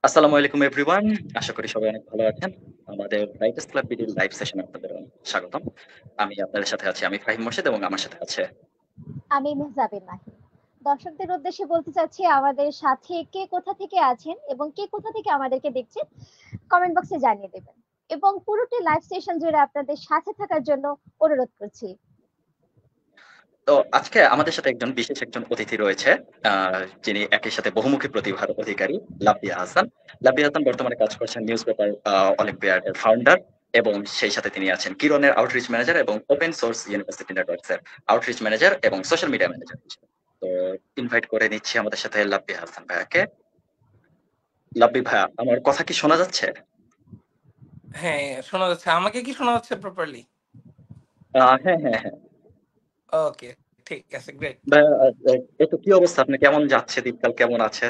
আসসালামু আলাইকুম এভরিওয়ান। আশা করি সবাই অনেক ভালো আছেন। আমাদের রাইটার্স ক্লাব বিডির লাইভ সেশনে আপনাদের অনেক স্বাগতম। আমি আপনাদের সাথে আছি, আমি ফাহিম মোর্শেদ এবং আমার সাথে আছে আমি মেহজাবিন মাহি। দর্শকদের উদ্দেশ্যে বলতে চাচ্ছি আমাদের সাথে কে কোথা থেকে আছেন এবং কে কোথা থেকে আমাদেরকে দেখছেন কমেন্ট বক্সে জানিয়ে দেবেন এবং পুরোটি লাইভ সেশন জুড়ে আপনাদের সাথে থাকার জন্য অনুরোধ করছি। তো আজকে আমাদের সাথে বিশেষ একজন অতিথি রয়েছে, যিনি একই সাথে বহুমুখী প্রতিভার অধিকারী, লাবিয়া হাসান। লাবিয়া হাসান বর্তমানে কাজ করছেন নিউজ পেপার অলিম্পিয়াডের ফাউন্ডার, এবং সেই সাথে তিনি আছেন কিরণের আউটরিচ ম্যানেজার এবং ওপেন সোর্স ইউনিভার্সিটি নেটওয়ার্কস এর আউটরিচ ম্যানেজার এবং সোশ্যাল মিডিয়া ম্যানেজার হিসেবে। তো ইনভাইট করে নিচ্ছি আমাদের সাথে লাবিয়া হাসান ভাইয়াকে। লাব্বি ভাইয়া, আমার কথা কি শোনা যাচ্ছে? হ্যাঁ, শোনা যাচ্ছে। আমাকে কি শোনা যাচ্ছে প্রপারলি? হ্যাঁ হ্যাঁ হ্যাঁ। ওকে, ঠিক আছে, গ্রেট। ভাইয়া, এই তো কি অবস্থা, আপনি কেমন যাচ্ছে, দিনকাল কেমন আছে?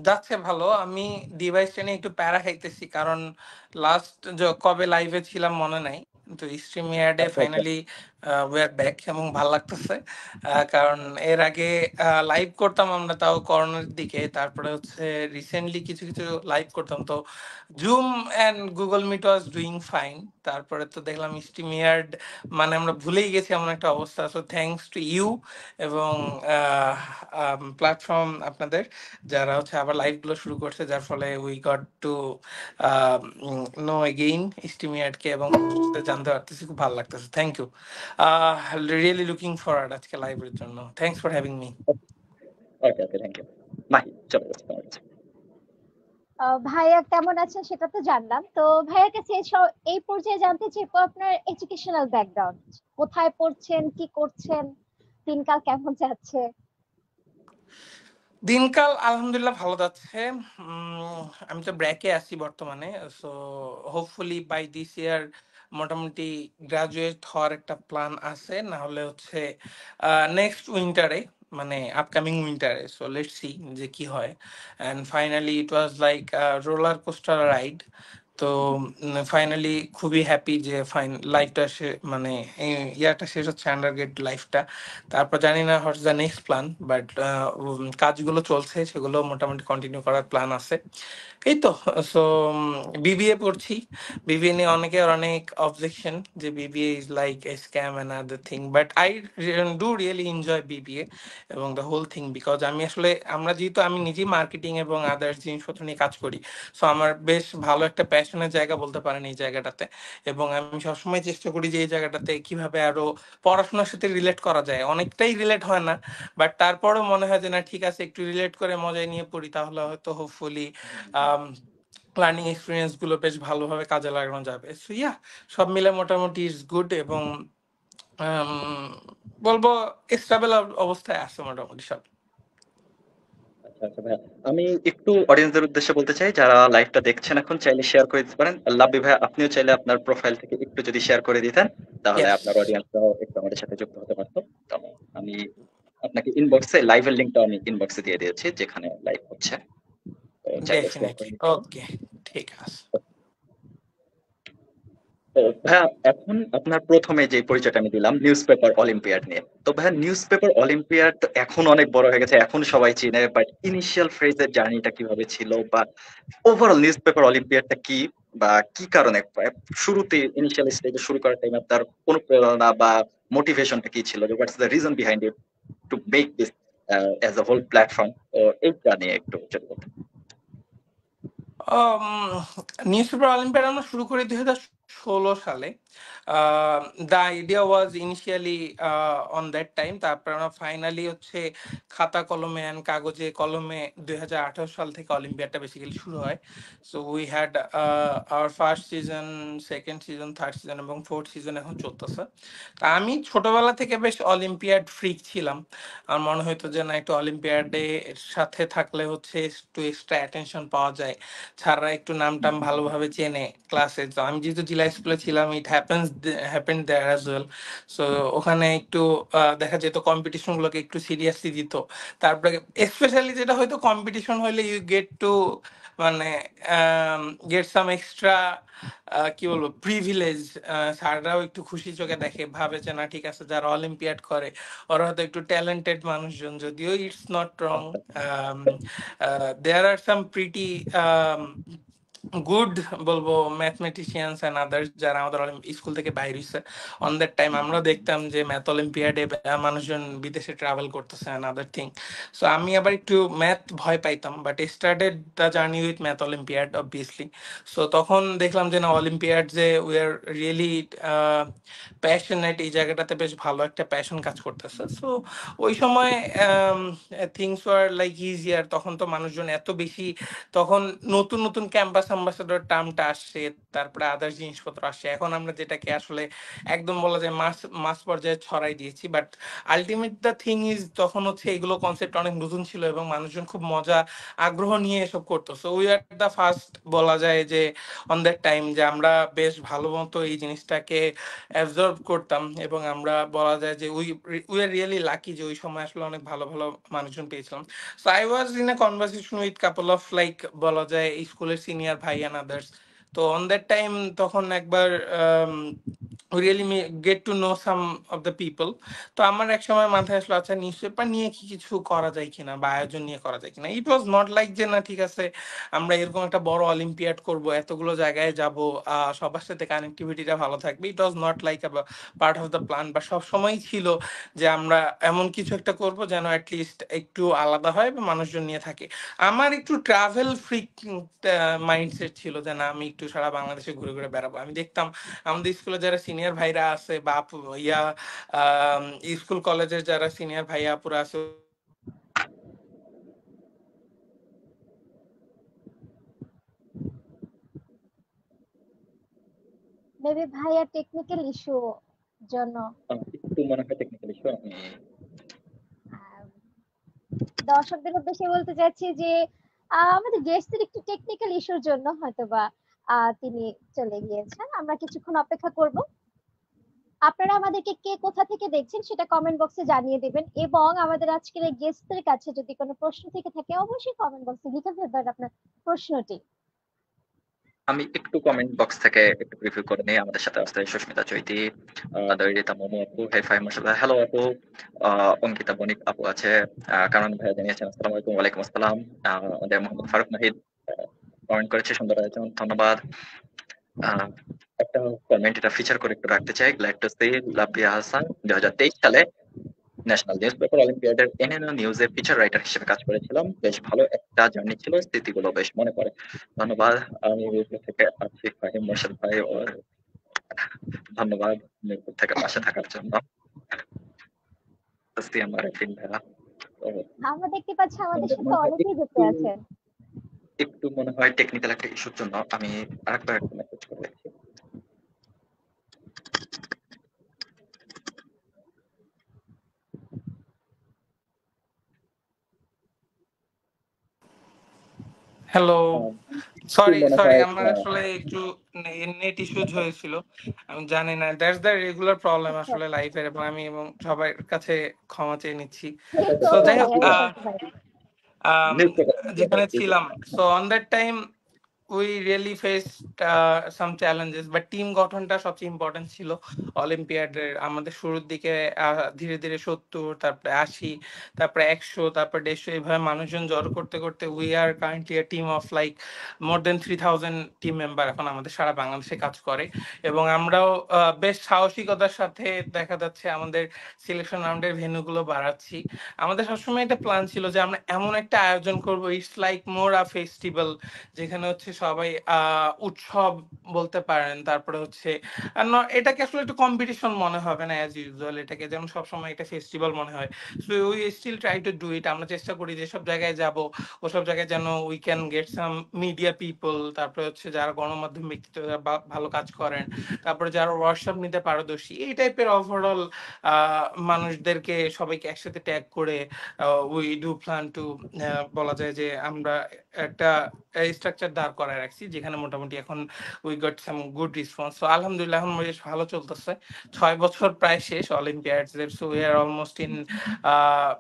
যাচ্ছে ভালো। আমি ডিভাইসটা নিয়ে একটু প্যারা খাইতেছি, কারণ লাস্ট কবে লাইভে ছিলাম মনে নাই, তো স্ট্রিম ইয়ার্ডে আচ্ছা আচ্ছা। ফাইনালি উই আর ব্যাক এবং ভাল লাগতেছে। কারণ এর আগে লাইভ করতাম আমরা, তাও করোনার দিকে, তারপরে হচ্ছে রিসেন্টলি কিছু কিছু লাইভ করতাম, তো Zoom and Google Meet was doing fine. তারপরে তো দেখলাম স্ট্রিম ইয়ার্ড মানে আমরা ভুলেই গেছি এমন একটা অবস্থা। সো থ্যাঙ্কস টু ইউ এবং প্ল্যাটফর্ম আপনাদের, যারা হচ্ছে আবার লাইভ গুলো শুরু করছে, যার ফলে we got to know again স্টিমিয়াটকে এবং জানতে পারতেছি, খুব ভালো লাগতেছে। Thank you, really looking forward আজকে লাইভের জন্য। Thanks for having me. Okay okay, thank you. Mahi, চলে যাচ্ছে তোমার কাছে। ভাইয়া কেমন আছেন সেটা তো জানলাম, তো ভাইয়ের কাছে এই পর্যায়ে জানতে চাইবো আপনার এডুকেশনাল ব্যাকগ্রাউন্ড, কোথায় পড়ছেন, কি করছেন, দিনকাল কেমন যাচ্ছে। দিনকাল আলহামদুলিল্লাহ ভালো যাচ্ছে। আমি তো ব্র্যাকে আছি বর্তমানে, so hopefully by this year মোটামুটি গ্রাজুয়েট হওয়ার একটা প্ল্যান আছে, না হলে হচ্ছে নেক্সট উইন্টারে, মানে আপকামিং উইন্টারে। সো লেটস সি যে কি হয়। And finally it was like roller coaster ride. তো ফাইনালি খুবই হ্যাপি যে লাইফটা মানে এই ইয়ারটা শেষ হচ্ছে, আন্ডারগ্রেড লাইফটা। তারপর জানি না what's the next plan, but কাজগুলো চলছে, সেগুলো মোটামুটি কন্টিনিউ করার প্ল্যান আছে। এই তো। সো বিবিএ পড়ছি। বিবিএ নিয়ে অনেকের অনেক অবজেকশন যে BBA is like a scam and other thing, but I do really enjoy BBA এবং দ্য হোল থিং, বিকজ আমি আসলে যেহেতু আমি নিজেই মার্কেটিং এবং আদার্স জিনিসপত্র নিয়ে কাজ করি, সো আমার বেশ ভালো একটা প্যাশনের জায়গা বলতে পারেন এই জায়গাটাতে। এবং আমি সবসময় চেষ্টা করি যে এই জায়গাটাতে কিভাবে আরো পড়াশোনার সাথে রিলেট করা যায়। অনেকটাই রিলেট হয় না, বাট তারপরও মনে হয় যে না, ঠিক আছে, একটু রিলেট করে মজায় নিয়ে পড়ি, তাহলে হয়তো হোপফুলি লার্নিং এক্সপিরিয়েন্স গুলো বেশ ভালোভাবে কাজে লাগানো যাবে। সো ইয়া, সব মিলে মোটামুটি ইটস গুড এবং বলবো স্টেবল অবস্থায় আছে মোটামুটি সব। আচ্ছা আচ্ছা ভাইয়া, আমি একটু অডিয়েন্সদের উদ্দেশ্যে বলতে চাই, যারা লাইভটা দেখছেন এখন, চাইলে শেয়ার করে দিতে পারেন। লাব্বি ভাইয়া, আপনিও চাইলে আপনার প্রোফাইল থেকে একটু যদি শেয়ার করে দিতেন, তাহলে ইয়েস, আপনার অডিয়েন্সরাও একটু আমাদের সাথে যুক্ত হতে পারতো। তো আমি আপনাকে ইনবক্সে লাইভের লিঙ্কটা আমি ইনবক্সে দিয়ে দিয়েছি, যেখানে লাইভ হচ্ছে। তো চাইলে শেয়ার করে ডেফিনেটলি। দিতে পারেন। ওকে, ঠিক আছে। তো ভাইয়া, এখন আপনার প্রথমে যে পরিচয়টা আমি দিলাম নিউজ পেপার অলিম্পিয়াড নিয়ে, তো ভাইয়া নিউজ পেপার অলিম্পিয়াড তো এখন অনেক বড় হয়ে গেছে, এখন সবাই চিনে, বাট ইনিশিয়াল ফেজের জার্নিটা কিভাবে ছিল, বা ওভারঅল নিউজ পেপার অলিম্পিয়াডটা কি, বা কি কারণে শুরুতে ইনিশিয়াল স্টেজে শুরু করার টাইমে তার অনুপ্রেরণা বা মোটিভেশনটা কি ছিল, what's the reason behind it to make this as a whole platform? তো এইটা নিয়ে একটু যদি বলতেন। নিউজ পেপার অলিম্পিয়াড আমরা শুরু করি 2016 সালে। The idea was initially on that time. তারপর আমরা ফাইনালি হচ্ছে খাতা কলমে অ্যান্ড কাগজে কলমে 2018 সাল থেকে অলিম্পিয়াডটা বেসিক্যালি শুরু হয়। So we had our first season, second season, third season এবং ফোর্থ সিজন এখন চলতেছে। তা আমি ছোটবেলা থেকে বেশ অলিম্পিয়াড ফ্রিক ছিলাম। আমার মনে হতো যে না, একটু অলিম্পিয়াডে সাথে থাকলে হচ্ছে একটু এক্সট্রা অ্যাটেনশন পাওয়া যায়, স্যাররা একটু নাম টাম ভালোভাবে চেনে ক্লাসে। তো আমি যেহেতু জিলা মহিলা স্কুলে ছিলাম, it happened there as well. So ওখানে একটু দেখা যেত কম্পিটিশন গুলোকে একটু সিরিয়াসলি দিত। তারপরে স্পেশালি যেটা হয়তো কম্পিটিশন হইলে ইউ গেট টু মানে গেট সাম এক্সট্রা কি বলবো প্রিভিলেজ। স্যাররাও একটু খুশি চোখে দেখে, ভাবে যে না ঠিক আছে যারা অলিম্পিয়াড করে ওরা হয়তো একটু ট্যালেন্টেড মানুষজন, যদিও it's not wrong. There are some pretty good বলবো ম্যাথমেটিশিয়ানস অ্যান্ড আদার্স যারা আমাদের স্কুল থেকে বাইর হইছে। অন দ্যাট টাইম আমরা দেখতাম যে ম্যাথ অলিম্পিয়াডে মানুষজন বিদেশে ট্রাভেল করতেছে অ্যান্ড আদার থিং। সো আমি আবার একটু ম্যাথ ভয় পাইতাম, but started the journey with math olympiad obviously. So তখন দেখলাম যে না অলিম্পিয়াড যে উই আর রিয়েলি প্যাশনেট, এই জায়গাটাতে বেশ ভালো একটা প্যাশন কাজ করতেছে। সো ওই সময় থিংস ওয়ার লাইক ইজিয়ার। তখন তো মানুষজন এত বেশি, তখন নতুন নতুন ক্যাম্পাস অ্যাম্বাসাডর টার্মটা আসছে, তারপরে আদার্স জিনিসপত্র আসছে। এখন আমরা যেটাকে আসলে একদম বলা যায় মাস মাস পর্যায়ে ছড়াই দিয়েছি, but ultimate the thing is তখন হচ্ছে এগুলো কনসেপ্ট অনেক নতুন ছিল এবং মানুষজন খুব মজা আগ্রহ নিয়ে এসব করতো। So we are the first বলা যায় যে অন দ্যাট টাইম যে আমরা বেশ ভালো মতো এই জিনিসটাকে অ্যাবজর্ব করতাম, এবং আমরা বলা যায় যে উই আর রিয়েলি লাকি যে ওই সময় আসলে অনেক ভালো ভালো মানুষজন পেয়েছিলাম। So I was in a conversation with couple of like বলা যায় স্কুলের সিনিয়র ভাই and others. তো on that time তখন একবার we really get to know some of the people. তো আমার এক সময় মাথায় আসলো আচ্ছা নিউজ পেপার নিয়ে কি কিছু করা যায় কিনা বা আয়োজন নিয়ে করা যায় কিনা। ইট ওয়াজ নট লাইক যে না ঠিক আছে আমরা এরকম একটা বড় অলিম্পিয়াড করব, এতগুলো জায়গায় যাব, সবার সাথে কানেক্টিভিটিটা ভালো থাকবে। It was not like part of the plan, বা সব সময় ছিল যে আমরা এমন কিছু একটা করব যেন অ্যাটলিস্ট একটু আলাদা হয় বা মানুষজন নিয়ে থাকে। আমার একটু ট্রাভেল ফ্রিক মাইন্ডসেট ছিল যে না আমি একটু সারা বাংলাদেশে ঘুরে ঘুরে বেড়াবো। আমি দেখতাম আমাদের স্কুলে যারা সিনিয়র ভাইরা আছে বা ইয়া স্কুল কলেজের যারা সিনিয়র ভাইয়া আপুরা আছে, মেবি ভাইয়া টেকনিক্যাল ইস্যু জন্য একটু মনে হয় টেকনিক্যাল ইস্যু। আমি আহ, দর্শকদের উদ্দেশ্যে বলতে চাচ্ছি যে আমাদের গেস্টের একটু টেকনিক্যাল ইস্যুর জন্য হয়তোবা তিনি চলে গিয়েছেন। আমরা কিছুক্ষণ অপেক্ষা করব। আপনারা আমাদেরকে কে কোথা থেকে দেখছেন সেটা কমেন্ট বক্সে জানিয়ে দিবেন, এবং আমাদের আজকের এই গেস্টদের কাছে যদি কোনো প্রশ্ন থেকে থাকে অবশ্যই কমেন্ট বক্সে লিখে ফেলবেন আপনার প্রশ্নটি। আমি একটু কমেন্ট বক্স থেকে একটু রিভিউ করে নিই। আমাদের সাথে আছে সুস্মিতা চৈতি, দৈরিতা মোমো আপু, হাই ফাই মার্শাল্লাহ, হ্যালো আপু, অঙ্কিতা বণিক আপু আছে, কারণ ভাইয়া জানিয়েছেন আসসালামু আলাইকুম। ওয়ালাইকুম আসসালাম। আমাদের মোহাম্মদ ফারুক নাহিদ কমেন্ট করেছে, সুন্দর আয়োজন, ধন্যবাদ। আহ, একটা কমেন্ট এটা ফিচার করে একটু রাখতে চাই। গ্ল্যাড টু সি লাভিয়া হাসান 2023 সালে ন্যাশনাল নিউজ পেপার অলিম্পিয়াডের এনএনও নিউজের ফিচার রাইটার হিসেবে কাজ করেছিলাম। বেশ ভালো একটা জার্নি ছিল, স্মৃতিগুলো বেশ মনে পড়ে। ধন্যবাদ। আমি মিরপুর থেকে আছি, ফাহিম মোর্শেদ ভাই ওর ধন্যবাদ মিরপুর থেকে পাশে থাকার জন্য। আসছি আমার ফিল্ম ভাইয়া। তো আমরা দেখতে পাচ্ছি আমাদের সাথে মনে হয় অনেকেই যুক্ত আছেন। একটু মনে হয় টেকনিক্যাল একটা ইস্যুর জন্য আমি আরেকবার একটু মেসেজ করে রাখছি। হ্যালো, একটু সরি মনে সরি হয় আমার আসলে একটু নেট ইস্যুজ হয়েছিল। আমি জানি না, দ্যাটস দ্য রেগুলার প্রবলেম আচ্ছা, আসলে লাইফের, এবং আমি এবং সবার কাছে ক্ষমা চেয়ে নিচ্ছি। এই সো যাই প্রবলেম হোক, নিয়ে সমস্যা ভাই। um, নিউজ যেখানে পেপার। ছিলাম, so on that time we really faced some challenges, but team গঠনটা সবচেয়ে ইম্পর্টেন্ট ছিল অলিম্পিয়াডের। আমাদের শুরুর দিকে ধীরে ধীরে 70, তারপরে 80, তারপরে 100, তারপরে 150, এইভাবে মানুষজন জড়ো করতে করতে we are currently a team of like more than 3000 team member এখন আমাদের সারা বাংলাদেশে কাজ করে। এবং আমরাও বেশ সাহসিকতার সাথে দেখা যাচ্ছে আমাদের সিলেকশন রাউন্ডের ভেন্যুগুলো বাড়াচ্ছি। আমাদের সবসময় একটা প্ল্যান ছিল যে আমরা এমন একটা আয়োজন করব, it's like more a festival, যেখানে হচ্ছে সবাই উৎসব বলতে পারেন। তারপরে হচ্ছে এটাকে আসলে একটু কম্পিটিশন মনে হবে না অ্যাজ ইউজুয়াল, এটাকে যেমন সবসময় একটা ফেস্টিভ্যাল মনে হয়। So we still try to do it. আমরা চেষ্টা করি যেসব জায়গায় যাব ওসব জায়গায় যেন we can get some media people, তারপরে হচ্ছে যারা গণমাধ্যম ব্যক্তিত্ব যারা ভালো কাজ করেন, তারপরে যারা ওয়ার্কশপ নিতে পারদর্শী, এই টাইপের ওভারঅল মানুষদেরকে সবাইকে একসাথে ট্যাগ করে উই ডু প্ল্যান টু বলা যায় যে আমরা একটা স্ট্রাকচার দাঁড় করাই করায় রাখছি, যেখানে মোটামুটি এখন we got some good response. So আলহামদুলিল্লাহ এখন বেশ ভালো চলতেছে। 6 বছর প্রায় শেষ অলিম্পিয়াডস এর। So we are almost in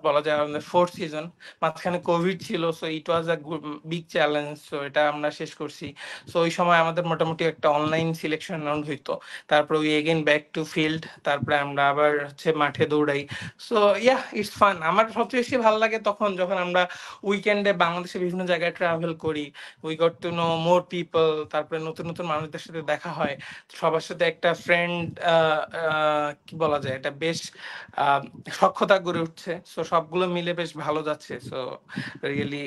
বলা যায় আমাদের 4th সিজন। মাঝখানে কোভিড ছিল, so it was a big challenge. So এটা আমরা শেষ করছি। সো ওই সময় আমাদের মোটামুটি একটা অনলাইন সিলেকশন রাউন্ড হইতো, তারপর we again back to field, তারপরে আমরা আবার হচ্ছে মাঠে দৌড়াই। So yeah, it's fun. আমার সবচেয়ে বেশি ভালো লাগে তখন যখন আমরা উইকেন্ডে বাংলাদেশের বিভিন্ন জায়গায় ট্রাভেল করি, we got to know more people, তারপরে নতুন নতুন মানুষদের সাথে দেখা হয়, সবার সাথে একটা ফ্রেন্ড কি বলা যায়, এটা বেশ আহ, সখ্যতা গড়ে উঠছে। সো সবগুলো মিলে বেশ ভালো যাচ্ছে। সো রিয়েলি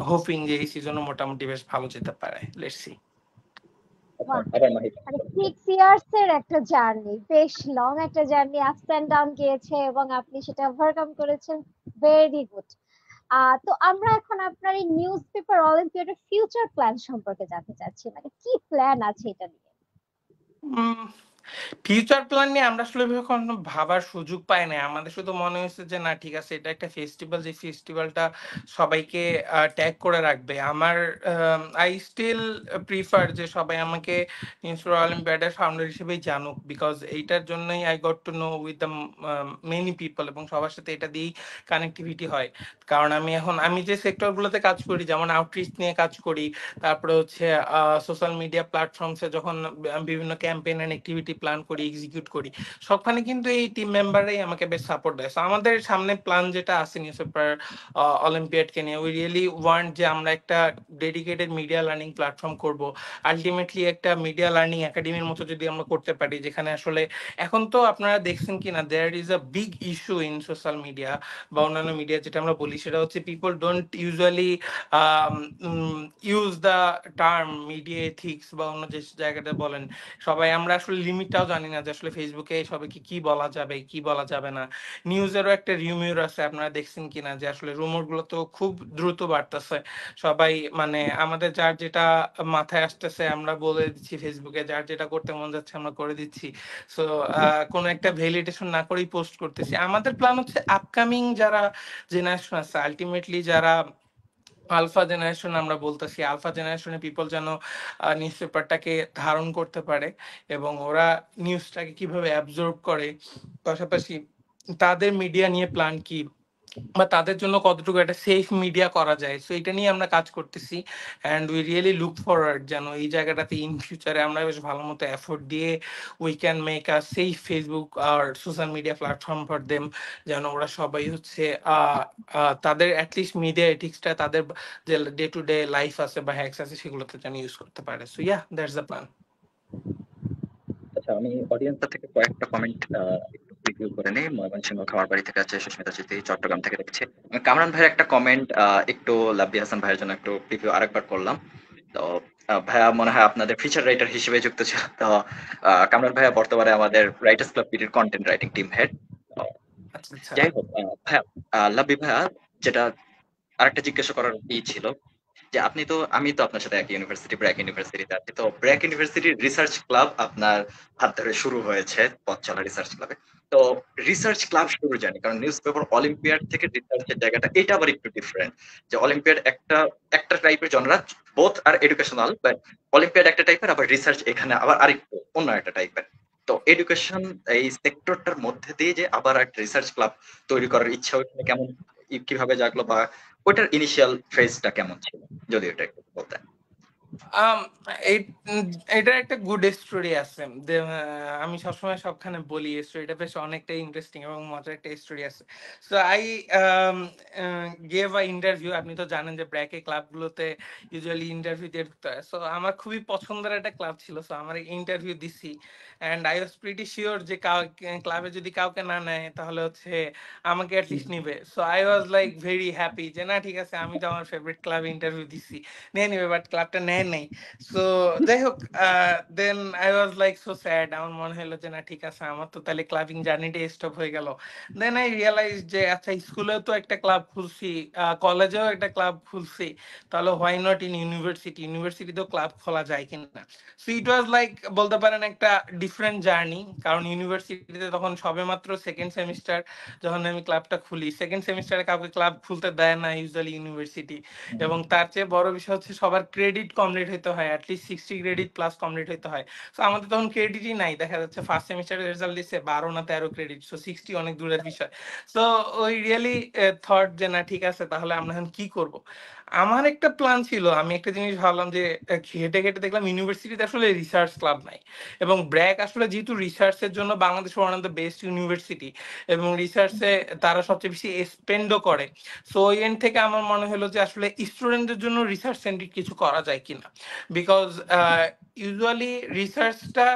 হোপিং যে এই সিজনও মোটামুটি বেশ ভালো যেতে পারে। Let's see. আচ্ছা, বাহ, আবার মাহিব। মানে 6 ইয়ার্স এর একটা জার্নি, বেশ লং একটা জার্নি, আপস এন্ড ডাউন গিয়েছে এবং আপনি সেটা ওভারকাম করেছেন। Very good. তো আমরা এখন আপনার এই নিউজ পেপার অলিম্পিয়াডের ফিউচার প্ল্যান সম্পর্কে জানতে চাচ্ছি, মানে কি প্ল্যান আছে এটা নিয়ে? ফিউচার প্ল্যান নিয়ে আমরা আসলে এভাবে কখনো ভাবার সুযোগ পাই নাই। আমাদের শুধু মনে হয়েছে যে না ঠিক আছে, এটা একটা ফেস্টিভ্যাল, যে ফেস্টিভ্যালটা সবাইকে ট্যাগ করে রাখবে। আমার আই স্টিল প্রিফার যে সবাই আমাকে নিউজ অলিম্পিয়াডের ফাউন্ডার হিসেবেই জানুক, বিকজ এইটার জন্যই I got to no with the many people, এবং সবার সাথে এটা দিয়েই কানেক্টিভিটি হয়। কারণ আমি যে সেক্টরগুলোতে কাজ করি, যেমন আউটরিচ নিয়ে কাজ করি, তারপরে হচ্ছে সোশ্যাল মিডিয়া প্ল্যাটফর্মসে যখন বিভিন্ন ক্যাম্পেইন এন্ড অ্যাক্টিভিটি প্ল্যান করি, এক্সিকিউট করি, সবখানে কিন্তু এই টিম মেম্বাররাই আমাকে বেশ সাপোর্ট দেয়। সো আমাদের সামনে প্ল্যান যেটা আছে নিউজ পেপার অলিম্পিয়াডকে নিয়ে, উই রিয়েলি ওয়ান্ট যে আমরা একটা ডেডিকেটেড মিডিয়া লার্নিং প্ল্যাটফর্ম করব। আলটিমেটলি একটা মিডিয়া লার্নিং একাডেমির মতো যদি আমরা করতে পারি, যেখানে আসলে এখন তো আপনারা দেখছেন কিনা, there is a big issue in social media বা অন্যান্য মিডিয়া, যেটা আমরা বলি সেটা হচ্ছে people don't usually use the term media ethics বা অন্য যে জায়গাটা বলেন। সবাই আমরা আসলে লিমিটটাও জানি না যে আসলে ফেসবুকে সবাইকে কি বলা যাবে কি বলা যাবে না। নিউজেরও একটা রিউমিউর আছে, আপনারা দেখছেন কিনা যে আসলে রুমর গুলো তো খুব দ্রুত বাড়তেছে। সবাই মানে আমাদের যার যেটা মাথায় আসতেছে আমরা বলে দিচ্ছি ফেসবুকে, যার যেটা করতে মন যাচ্ছে আমরা করে দিচ্ছি। সো কোনো একটা ভ্যালিডেশন না করেই পোস্ট করতেছি। আমাদের প্ল্যান হচ্ছে আপকামিং যারা জেনারেশন আছে, আলটিমেটলি যারা আলফা জেনারেশন আমরা বলতেছি, আলফা জেনারেশনের পিপল যেন নিউজ পেপারটাকে ধারণ করতে পারে, এবং ওরা নিউজটাকে কিভাবে অ্যাবজর্ব করে, পাশাপাশি তাদের মিডিয়া নিয়ে প্ল্যান কি, বা তাদের জন্য কতটুকু একটা সেফ মিডিয়া করা যায়। সো এটা নিয়ে আমরা কাজ করতেছি, and we really look forward যেন এই জায়গাটাতে ইন ফিউচারে আমরা বেশ ভালো মতো এফোর্ট দিয়ে we can make a safe Facebook আর social media platform for them, যেন ওরা সবাই হচ্ছে তাদের অ্যাটলিস্ট মিডিয়া এথিক্সটা তাদের যে ডে টু ডে লাইফ আছে বা হ্যাক্স আছে সেগুলোতে যেন ইউজ করতে পারে। So yeah, that's the plan. আচ্ছা, আমি অডিয়েন্সের থেকে কয়েকটা কমেন্ট একটু প্রিভিউ করে নিই। ময়মনসিংহ খামারবাড়ি থেকে আছে, সুস্মিতা চিতি চট্টগ্রাম থেকে দেখছে। আমি কামরান ভাইয়ের একটা কমেন্ট একটু লাব্বি হাসান ভাইয়ের জন্য একটু প্রিভিউ আরেকবার করলাম। তো ভাইয়া মনে হয় আপনাদের ফিচার রাইটার হিসেবে যুক্ত ছিল। তো কামরান ভাইয়া বর্তমানে আমাদের রাইটার্স ক্লাব পিডির কন্টেন্ট রাইটিং টিম হেড। আচ্ছা আচ্ছা। যাই হোক, ভাইয়া, লাব্বি ভাইয়া, যেটা আরেকটা জিজ্ঞাসা করার ছিল যে আমি তো আপনার সাথে একই ইউনিভার্সিটি, ব্র্যাক ইউনিভার্সিটিতে আছি। তো ব্র্যাক ইউনিভার্সিটির রিসার্চ ক্লাব আপনার হাত ধরে শুরু হয়েছে, পথ চলা রিসার্চ ক্লাবে। তো রিসার্চ ক্লাব শুরু জানি, কারণ নিউজ পেপার অলিম্পিয়াড থেকে রিসার্চের জায়গাটা এটা আবার একটু ডিফারেন্ট। যে অলিম্পিয়াড একটা একটা টাইপের জনরা, বোথ আর এডুকেশনাল, বাট অলিম্পিয়াড একটা টাইপের, আবার রিসার্চ এখানে আবার আরেকটু অন্য একটা টাইপের। তো এডুকেশন এই সেক্টরটার মধ্যে দিয়ে যে আবার একটা রিসার্চ ক্লাব তৈরি করার ইচ্ছা ওইখানে কেমন, কিভাবে জাগলো, বা ওইটার ইনিশিয়াল ফেজটা কেমন ছিল, যদি এটা একটু বলতেন। আম, এই- এটার একটা গুড স্টোরি আছে। আমি সবসময় সবখানে বলি এই স্টোরিটা বেশ অনেকটা ইন্টারেস্টিং এবং মজার একটা স্টোরি আছে। So I gave a interview. আপনি তো জানেন যে ব্র্যাকে ক্লাবগুলোতে ইউজুয়ালি ইন্টারভিউ দিয়ে ঢুকতে হয়। সো আমার খুবই পছন্দের একটা ক্লাব ছিল, সো আমার ইন্টারভিউ দিছি, and I was pretty sure যে ক্লাবে যদি কাউকে না নেয় তাহলে হচ্ছে আমাকে অ্যাটলিস্ট নিবে। So I was like very happy যে না ঠিক আছে, আমি তো আমার ফেভারিট ক্লাবে ইন্টারভিউ দিছি, নিয়ে নিবে, বাট ক্লাবটা নেয় নাই। সো যাই হোক, then I was like so sad. আমার মনে হলো যে না ঠিক আছে, আমার তো তাহলে ক্লাবিং জার্নিটা স্টপ হয়ে গেল। দেন আই রিয়েলাইজ যে আচ্ছা, স্কুলেও তো একটা ক্লাব খুলছি, কলেজেও একটা ক্লাব খুলছি, তাহলে হোয়াই নট ইন ইউনিভার্সিটিতেও ক্লাব খোলা যায় কিনা। সো ইট ওয়াজ লাইক বলতে পারেন একটা ডিফারেন্ট জার্নি, কারণ ইউনিভার্সিটিতে তখন সবে মাত্র সেকেন্ড সেমিস্টার, যখন আমি ক্লাবটা খুলি, সেকেন্ড সেমিস্টারে কাউকে ক্লাব খুলতে দেয় না ইউজুয়ালি ইউনিভার্সিটি। এবং তার চেয়ে বড় বিষয় হচ্ছে সবার ক্রেডিট কম কমপ্লিট হইতে হয়, অ্যাটলিস্ট 60 ক্রেডিট প্লাস কমপ্লিট হইতে হয়। সো আমাদের তখন ক্রেডিটই নাই, দেখা যাচ্ছে ফার্স্ট সেমিস্টারের রেজাল্ট দিচ্ছে 12 না 13 ক্রেডিট, সো 60 অনেক দূরের বিষয়। সো ওই রিয়েলি থট যে না ঠিক আছে তাহলে আমরা এখন কি করব। আমার একটা প্ল্যান ছিল, আমি একটা জিনিস ভাবলাম যে ঘেটে ঘেটে দেখলাম ইউনিভার্সিটিতে আসলে রিসার্চ ক্লাব নাই, এবং ব্র্যাক আসলে যেহেতু রিসার্চের জন্য বাংলাদেশের one of the best university, এবং রিসার্চে তারা সবচেয়ে বেশি স্পেন্ডও করে। সো ওই এন্ড থেকে আমার মনে হলো যে আসলে স্টুডেন্টদের জন্য রিসার্চ সেন্ট্রিক কিছু করা যায় কিনা, বিকজ ইউজুয়ালি রিসার্চটা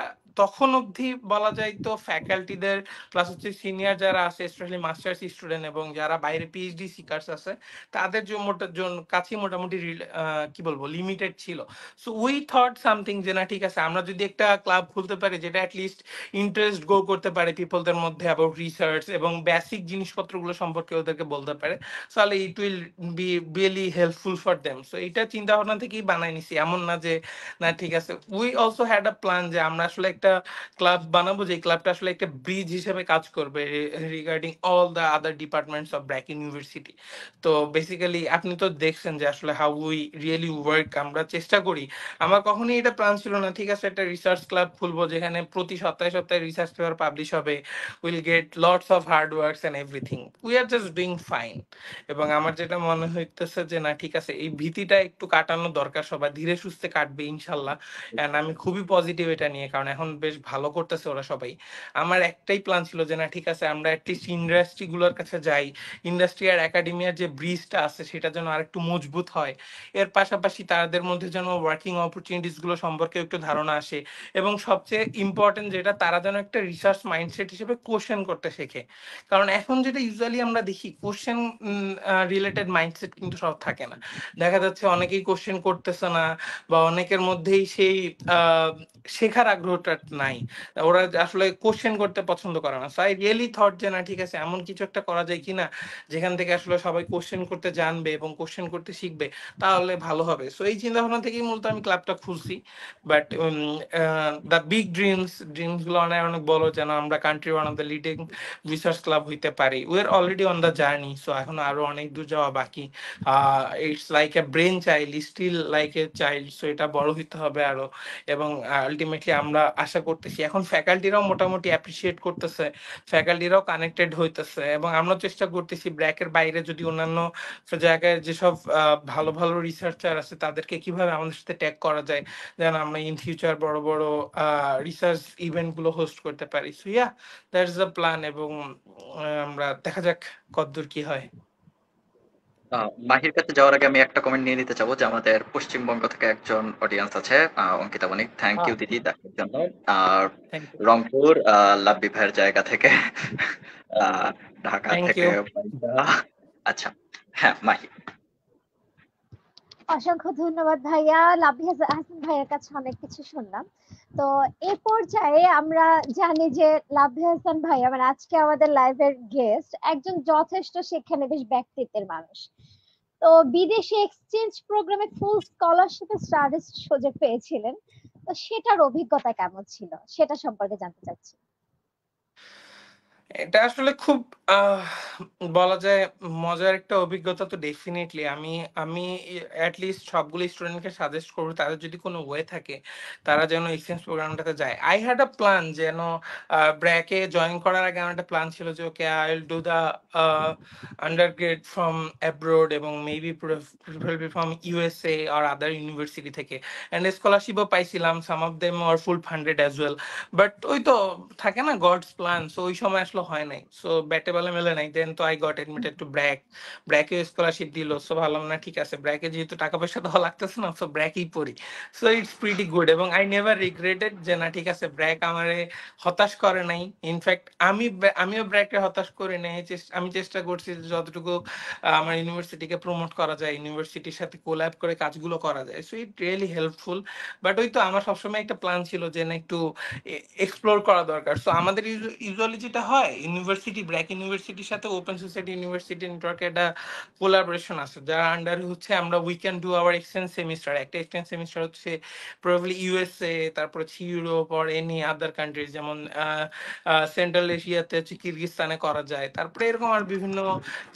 তখন অবধি বলা যায় তো ফ্যাকাল্টিদের প্লাস হচ্ছে সিনিয়র যারা আছে, স্পেশালি মাস্টার্স স্টুডেন্ট এবং যারা বাইরে পিএইচডি সিকার্স আছে, তাদের কাছে মোটামুটি কি বলবো লিমিটেড ছিল। সো উই থট সামথিং যে না ঠিক আছে আমরা যদি একটা ক্লাব খুলতে পারি যেটা অ্যাটলিস্ট ইন্টারেস্ট গ্রো করতে পারে পিপলদের মধ্যে অ্যাবাউট রিসার্চ এবং বেসিক জিনিসপত্রগুলো সম্পর্কে ওদেরকে বলতে পারে, তাহলে it will be really helpful for them. So এটা চিন্তা ভাবনা থেকেই বানাই নিছি, এমন না যে না ঠিক আছে। We also had a plan যে আমরা আসলে একটা ক্লাব বানাবো, যে ক্লাবটা আসলে একটা ব্রিজ হিসেবে কাজ করবে regarding all the other departments of BRAC university. তো বেসিক্যালি আপনি তো দেখছেন যে আসলে হাউ উই রিয়েলি ওয়ার্ক, আমরা চেষ্টা করি। আমার কখনোই এটা প্ল্যান ছিল না ঠিক আছে একটা রিসার্চ ক্লাব খুলবো যেখানে প্রতি সপ্তাহে সপ্তাহে রিসার্চ পেপার পাবলিশ হবে, will get lots of hard works and everything, we are just doing fine. এবং আমার যেটা মনে হইতেছে যে না ঠিক আছে এই ভীতিটা একটু কাটানো দরকার, সবাই ধীরে সুস্থে কাটবে ইনশাল্লাহ। এন্ড আমি খুবই পজিটিভ এটা নিয়ে, কারণ এখন বেশ ভালো করতেছে ওরা সবাই। আমার একটাই প্ল্যান ছিল যে না ঠিক আছে আমরা অ্যাটলিস্ট ইন্ডাস্ট্রি গুলোর কাছে যাই, ইন্ডাস্ট্রি আর একাডেমিয়ার যে ব্রিজটা আছে সেটা যেন আরেকটু মজবুত হয়। এর পাশাপাশি তাদের মধ্যে যেন ওয়ার্কিং অপরচুনিটিস গুলো সম্পর্কে একটু ধারণা আসে, এবং সবচেয়ে ইম্পর্টেন্ট যেটা তারা যেন একটা রিসার্চ মাইন্ডসেট হিসেবে কোশ্চেন করতে শেখে। কারণ এখন যেটা ইউজুয়ালি আমরা দেখি কোশ্চেন রিলেটেড মাইন্ডসেট কিন্তু সব থাকে না, দেখা যাচ্ছে অনেকেই কোশ্চেন করতেছে না, বা অনেকের মধ্যেই সেই আহ, শেখার আগ্রহটা নাই, ওরা আসলে কোশ্চেন করতে পছন্দ করে না। সো আই রিয়েলি থট যে না ঠিক আছে এমন কিছু একটা করা যায় কিনা যেখান থেকে আসলে সবাই কোশ্চেন করতে জানবে এবং কোশ্চেন করতে শিখবে, তাহলে ভালো হবে। সো এই চিন্তা ভাবনা থেকেই মূলত আমি ক্লাবটা খুলছি। বাট দ্য বিগ ড্রিমস গুলো অনেক অনেক বড়, যেন আমরা country one of the leading research club হইতে পারি। We are already on the journey, so এখন আরো অনেক দূর যাওয়া বাকি। It's like a brain child, still like a child, so এটা বড় হইতে হবে আরো। এবং আলটিমেটলি আমরা আশা করতেছি এখন ফ্যাকাল্টিরাও মোটামুটি অ্যাপ্রিসিয়েট করতেছে, ফ্যাকাল্টিরাও কানেক্টেড হইতেছে, এবং আমরা চেষ্টা করতেছি ব্র্যাকের বাইরে যদি অন্যান্য জায়গায় যেসব ভালো ভালো রিসার্চার আছে তাদেরকে কিভাবে আমাদের সাথে ট্যাগ করা যায়, যেন আমরা ইন ফিউচার বড় বড় রিসার্চ ইভেন্ট গুলো হোস্ট করতে পারি। So yeah, that's the plan, এবং আমরা দেখা যাক কতদূর কি হয়। মাহির কাছে যাওয়ার আগে আমি একটা কমেন্ট নিয়ে নিতে চাবো যে আমাদের পশ্চিমবঙ্গ থেকে একজন অডিয়েন্স আছে, অঙ্কিতা বণিক, থ্যাংক ইউ দিদি দেখার জন্য। আর থ্যাংক ইউ। রংপুর লাব্বি ভাইয়ের জায়গা থেকে ঢাকা থ্যাংক থেকে ইউ। আচ্ছা, হ্যাঁ মাহি। অসংখ্য ধন্যবাদ ভাইয়া। লাভলি হাসান ভাইয়ের কাছে অনেক কিছু শুনলাম। তো এই পর্যায়ে আমরা জানি যে লাভলি হাসান ভাইয়া মানে আজকে আমাদের লাইভের গেস্ট একজন যথেষ্ট শিক্ষানবিশ ব্যক্তিত্বের মানুষ। তো বিদেশে এক্সচেঞ্জ প্রোগ্রামে ফুল স্কলারশিপে স্টাডিজ সুযোগ পেয়েছিলেন, তো সেটার অভিজ্ঞতা কেমন ছিল সেটা সম্পর্কে জানতে চাচ্ছি। এটা আসলে খুব বলা যায় মজার একটা অভিজ্ঞতা। তো ডেফিনেটলি আমি আমি অ্যাটলিস্ট সবগুলো স্টুডেন্টকে সাজেস্ট করবো তাদের যদি কোনো ওয়ে থাকে তারা যেন এক্সচেঞ্জ প্রোগ্রামটাতে যায়। আই হ্যাড আ প্ল্যান যেন ব্র্যাকে জয়েন করার আগে আমার একটা প্ল্যান ছিল যে okay I will do the undergrad from abroad, এবং মেবি প্রিফারেবলি ফ্রম ইউএসএ আর আদার ইউনিভার্সিটি থেকে, অ্যান্ড স্কলারশিপও পাইছিলাম, some of them are full funded as well. But ওই তো থাকে না গডস প্ল্যান, সো ওই সময় আসলে হয় নাই, সো ব্যাটে বলে মেলে নাই। দেন তো আই গট এডমিটেড টু ব্র্যাকে স্কলারশিপ দিল। সো ভাবলাম না ঠিক আছে ব্র্যাকে যেহেতু টাকা পয়সা দেওয়া লাগতেছে না, সো ব্র্যাকেই পড়ি। সো ইটস প্রিটি গুড, এবং আই নেভার রিগ্রেটেড যে না ঠিক আছে ব্র্যাক আমারে হতাশ করে নাই। ইনফ্যাক্ট আমিও ব্র্যাকে হতাশ করি নাই। আমি চেষ্টা করছি যে যতটুকু আমার ইউনিভার্সিটিকে প্রমোট করা যায়, ইউনিভার্সিটির সাথে কোল্যাব করে কাজগুলো করা যায়, so it really helpful. But ওই তো আমার সবসময় একটা প্ল্যান ছিল যে না একটু এক্সপ্লোর করা দরকার। সো আমাদের ইউজুয়ালি যেটা হয় ইউনিভার্সিটি ব্র্যাক ইউনিভার্সিটির সাথে ওপেন সোসাইটি ইউনিভার্সিটি নেটওয়ার্কে একটা কোলাবোরেশন আছে, যার আন্ডারে হচ্ছে আমরা we can do our এক্সটেন্স semester. একটা এক্সটেন্স সেমিস্টার হচ্ছে প্রবাবলি ইউএসএ, তারপর হচ্ছে Europe or any other countries, যেমন সেন্ট্রাল এশিয়াতে হচ্ছে কিরগিস্তানে করা যায়, তারপরে এরকম আর বিভিন্ন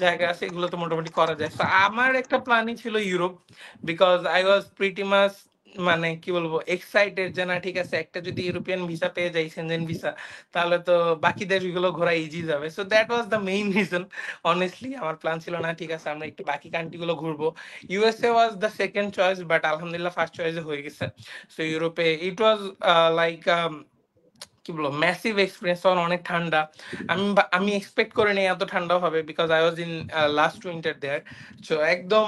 জায়গা আছে এগুলো তো মোটামুটি করা যায়। তো আমার একটা প্ল্যানই ছিল Europe, because I was pretty much মানে কি বলবো এক্সাইটেড যে না ঠিক আছে একটা যদি ইউরোপিয়ান ভিসা পেয়ে যাই সেনজেন ভিসা তাহলে তো বাকি দেশগুলো ঘোরা ইজি যাবে। So that was the main reason. Honestly আমার প্ল্যান ছিল না ঠিক আছে আমরা একটু বাকি কান্ট্রি গুলো ঘুরবো। USA was the second choice but আলহামদুলিল্লাহ ফার্স্ট চয়েসে হয়ে গেছে। সো ইউরোপে ইট ওয়াজ লাইক কি বলবো ম্যাসিভ এক্সপিরিয়েন্স, তখন অনেক ঠান্ডা। আমি এক্সপেক্ট করিনি এত ঠান্ডা হবে because I was in last winter there. So একদম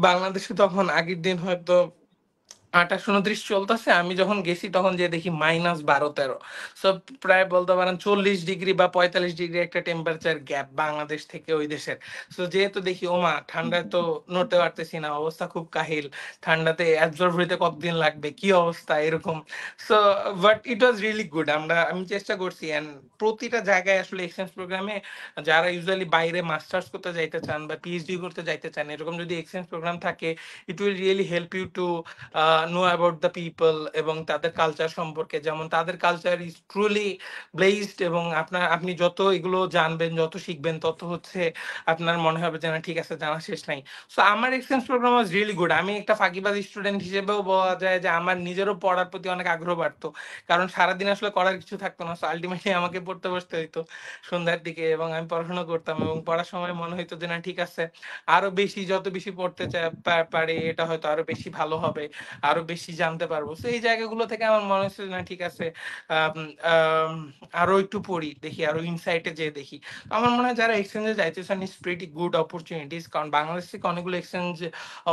বাংলাদেশে তখন আগের দিন হয়তো 28-29 চলতেছে, আমি যখন গেছি তখন যে দেখি -12-13। সো প্রায় বলতে পারেন 40 ডিগ্রি বা 45 ডিগ্রি একটা টেম্পারেচার গ্যাপ বাংলাদেশ থেকে ওই দেশের। সো যেহেতু দেখি ওমা ঠান্ডায় তো নড়তে পারতেছি না, অবস্থা খুব কাহিল, ঠান্ডাতে অ্যাবজর্ব হইতে কতদিন লাগবে, কি অবস্থা এরকম। So but it was really good. আমি চেষ্টা করছি এন্ড প্রতিটা জায়গায় আসলে এক্সচেঞ্জ প্রোগ্রামে যারা ইউজুয়ালি বাইরে মাস্টার্স করতে যাইতে চান বা পিএইচডি করতে যাইতে চান, এরকম যদি এক্সচেঞ্জ প্রোগ্রাম থাকে it will really help you to know about the people এবং তাদের কালচার সম্পর্কে। যেমন তাদের কালচার ইজ ট্রুলি ব্লেজড এবং আপনি যত এগুলো জানবেন যত শিখবেন তত হচ্ছে আপনার মনে হবে যে না ঠিক আছে জানা শেষ নাই। সো আমার exchange program was really good. আমি একটা ফাঁকিবাজ স্টুডেন্ট হিসেবেও বলা যায় যে আমার নিজেরও পড়ার প্রতি অনেক আগ্রহ বাড়তো, কারণ সারাদিন আসলে করার কিছু থাকতো না। সো আলটিমেটলি আমাকে পড়তে বসতে হইতো সন্ধ্যার দিকে এবং আমি পড়াশোনা করতাম এবং পড়ার সময় মনে হইতো যে না ঠিক আছে আরো বেশি যত বেশি পড়তে পারে এটা হয়তো আরো বেশি ভালো হবে, আরো বেশি জানতে পারবো। তো এই জায়গাগুলো থেকে আমার মনে হচ্ছে না ঠিক আছে আম, আম, আরো একটু পড়ি দেখি, আরো ইনসাইটে যেয়ে দেখি। তো আমার মনে হয় যারা এক্সচেঞ্জে যাইতেছেন ইজ প্রিটি গুড অপরচুনিটিস, কারণ বাংলাদেশ থেকে অনেকগুলো এক্সচেঞ্জ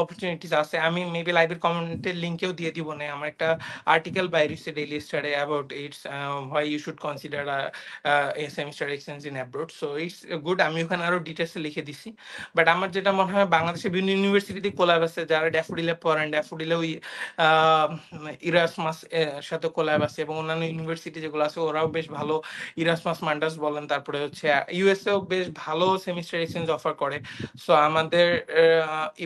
অপরচুনিটিস আছে। আমি মেবি লাইভের কমেন্টের লিঙ্কেও দিয়ে দিব না, আমার একটা আর্টিকেল বাইরেছে ডেইলি স্টারে about it's why you should consider a semester exchange in abroad. So it's good, আমি ওখানে আরো ডিটেলসে লিখে দিছি। বাট আমার যেটা মনে হয় বাংলাদেশের বিভিন্ন ইউনিভার্সিটিতে কোলাব আছে, যারা ড্যাফোডিলে পড়েন ড্যাফোডিলে ওই ইরাসমাস সাথে কোলাব আছে এবং অন্যান্য ইউনিভার্সিটি যেগুলো আছে ওরাও বেশ ভালো, ইরাসমাস মান্ডাস বলেন, তারপরে হচ্ছে ইউএসএও বেশ ভালো সেমিস্টার এক্সচেঞ্জ অফার করে। সো আমাদের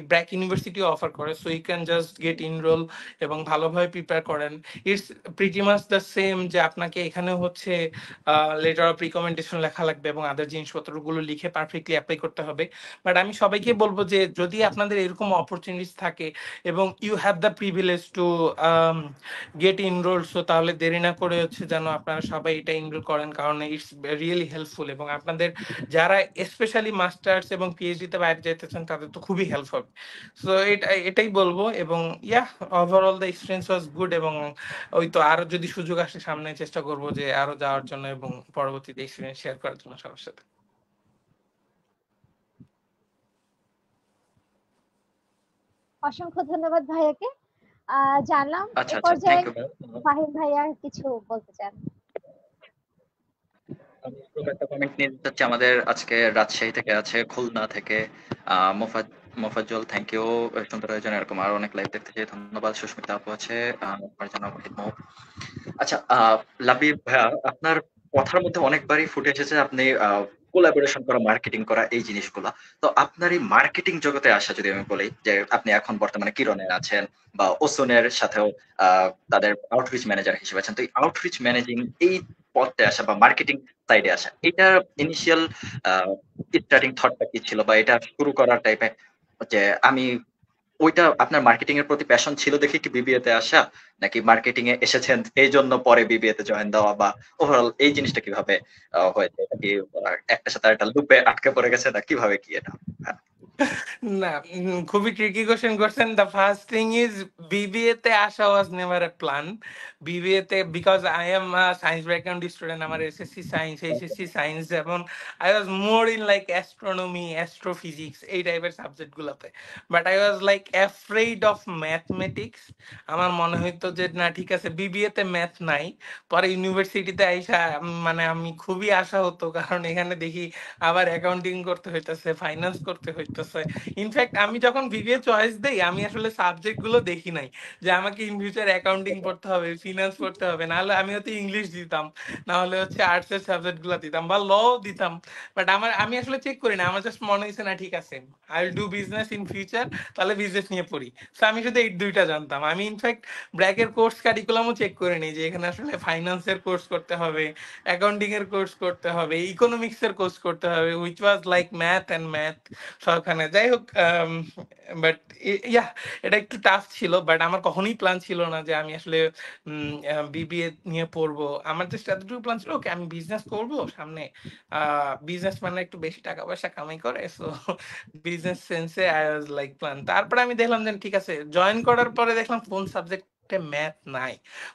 ব্র্যাক ইউনিভার্সিটিও অফার করে। So you can just get enroll এবং ভালোভাবে প্রিপেয়ার করেন। It's pretty much the same যে আপনাকে এখানে হচ্ছে লেটার অফ রিকমেন্ডেশন লেখা লাগবে এবং আদার জিনিসপত্রগুলো লিখে পারফেক্টলি অ্যাপ্লাই করতে হবে। বাট আমি সবাইকে বলবো যে যদি আপনাদের এরকম অপরচুনিটিস থাকে এবং you have the privilege to get enroll, so তাহলে দেরি না করে হচ্ছে যেন আপনারা সবাই এটা ইনরোল করেন, কারণ ইটস রিয়েলি হেল্পফুল এবং আপনাদের যারা স্পেশালি মাস্টার্স এবং পিএইচডি তে বাইরে যেতে চান তাদের তো খুবই হেল্প হবে। সো এটাই বলবো এবং yeah overall the experience was good এবং ওই তো আরো যদি সুযোগ আসে সামনে চেষ্টা করবো যে আরো যাওয়ার জন্য এবং পরবর্তীতে এক্সপিরিয়েন্স শেয়ার করার জন্য সবার সাথে। অসংখ্য ধন্যবাদ ভাইয়াকে। জানলাম আচ্ছা এ আচ্ছা, থ্যাংক পর্যায়ে ইউ ভাইয়া। ফাহিম ভাইয়া কিছু বলতে চান। আমি শুধু একটা কমেন্ট নিয়ে যাচ্ছি, আমাদের আজকে রাজশাহী থেকে আছে, খুলনা থেকে মোফাজ্জল, থ্যাংক ইউ। সুন্দর আয়োজন, এরকম আরো অনেক লাইভ দেখতে চাই, ধন্যবাদ। সুস্মিতা আপু আছে, ফারজানা ওয়াহিদ মৌ। আচ্ছা, লাবিব ভাইয়া, আপনার কথার মধ্যে অনেকবারই ফুটে এসেছে আপনি কোলাবোরেশন করা, মার্কেটিং করা এই জিনিসগুলা। তো আপনার এই মার্কেটিং জগতে আসা, যদি আমি বলি যে আপনি এখন বর্তমানে কিরণের আছেন বা ওসোনের সাথেও তাদের আউটরিচ ম্যানেজার হিসেবে আছেন, তো এই আউটরিচ ম্যানেজিং এই পথে আসা বা মার্কেটিং সাইডে আসা, এটা ইনিশিয়াল স্টার্টিং থটটা কি ছিল, বা এটা শুরু করার টাইপে যে আমি ওইটা আপনার মার্কেটিং এর প্রতি প্যাশন ছিল দেখে কি বিবিএ তে আসা, নাকি মার্কেটিং এ এসেছেন এই জন্য পরে বিবিএ তে জয়েন দেওয়া, বা ওভারঅল এই জিনিসটা কিভাবে হয়েছে? এটা কি একটা সাথে একটা লুপে আটকে পড়ে গেছে, না কিভাবে কি এটা? হ্যাঁ। না, খুবই ট্রিকি কোশ্চেন করছেন। The first thing is BBA তে আসা was never a plan. BBA তে because I am science background student, আমার এসএসসি সায়েন্স এইচএসসি সায়েন্স এবং I was more in like astronomy astrophysics এই টাইপের সাবজেক্ট গুলাতে। But I was like afraid of mathematics. আমার মনে হইতো যে না ঠিক আছে বিবিএ তে ম্যাথ নাই। পরে ইউনিভার্সিটিতে আইসা মানে আমি খুবই আশা হতো, কারণ এখানে দেখি আবার অ্যাকাউন্টিং করতে হইতেছে, ফাইন্যান্স করতে হইতেছে। ইনফ্যাক্ট আমি যখন বিবিএ চয়েস দেই আমি আসলে সাবজেক্ট গুলো দেখি নাই যে আমাকে ইন ফিউচার অ্যাকাউন্টিং পড়তে হবে, ফিনান্স পড়তে হবে, নাহলে আমি হয়তো ইংলিশ দিতাম, না হলে হচ্ছে আর্টস এর সাবজেক্ট গুলো দিতাম বা ল দিতাম। বাট আমি আসলে চেক করি না, আমার জাস্ট মনে হয়েছে না ঠিক আছে I will do business in future, তাহলে বিজনেস নিয়ে পড়ি। তো আমি শুধু এই দুইটা জানতাম। আমি ইনফ্যাক্ট ব্র্যাকের কোর্স কারিকুলামও চেক করে নিই যে এখানে আসলে ফাইন্যান্সের কোর্স করতে হবে, অ্যাকাউন্টিং এর কোর্স করতে হবে, ইকোনমিক্স এর কোর্স করতে হবে, which was like math and math সবখানে ওখানে। যাই হোক, বাট ইয়া এটা একটু টাফ ছিল, বাট আমার কখনোই প্ল্যান ছিল না যে আমি আসলে বিবিএ নিয়ে পড়বো। আমার জাস্ট এতটুকু প্ল্যান ছিল, ওকে আমি বিজনেস করব সামনে। বিজনেস মানে একটু বেশি টাকা পয়সা কামাই করে, সো বিজনেস সেন্সে আই ওয়াজ লাইক প্ল্যান। তারপরে আমি দেখলাম যে ঠিক আছে, জয়েন করার পরে দেখলাম কোন সাবজেক্টে ম্যাথ নাই।